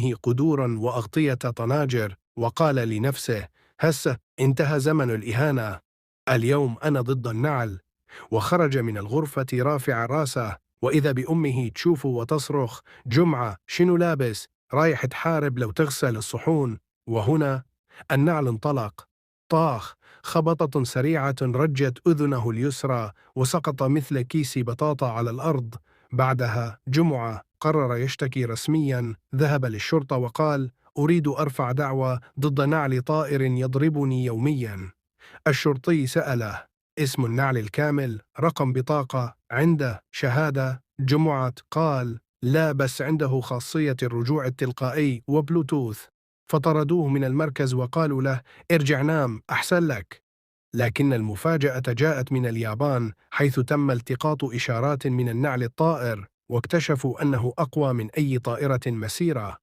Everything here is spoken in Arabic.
بأمه قدورا وأغطية طناجر، وقال لنفسه: هسه انتهى زمن الإهانة، اليوم أنا ضد النعل. وخرج من الغرفة رافع راسه، وإذا بأمه تشوفه وتصرخ: جمعة شنو لابس؟ رايح تحارب لو تغسل الصحون. وهنا النعل انطلق، طاخ خبطة سريعة رجت أذنه اليسرى، وسقط مثل كيس بطاطا على الأرض. بعدها جمعة قرر يشتكي رسميا، ذهب للشرطة وقال: أريد أرفع دعوى ضد نعل طائر يضربني يوميا. الشرطي سأله: اسم النعل الكامل، رقم بطاقة، عنده شهادة؟ جمعة قال: لا، بس عنده خاصية الرجوع التلقائي وبلوتوث. فطردوه من المركز وقالوا له: ارجع نام أحسن لك. لكن المفاجأة جاءت من اليابان، حيث تم التقاط إشارات من النعل الطائر، واكتشفوا أنه أقوى من أي طائرة مسيرة.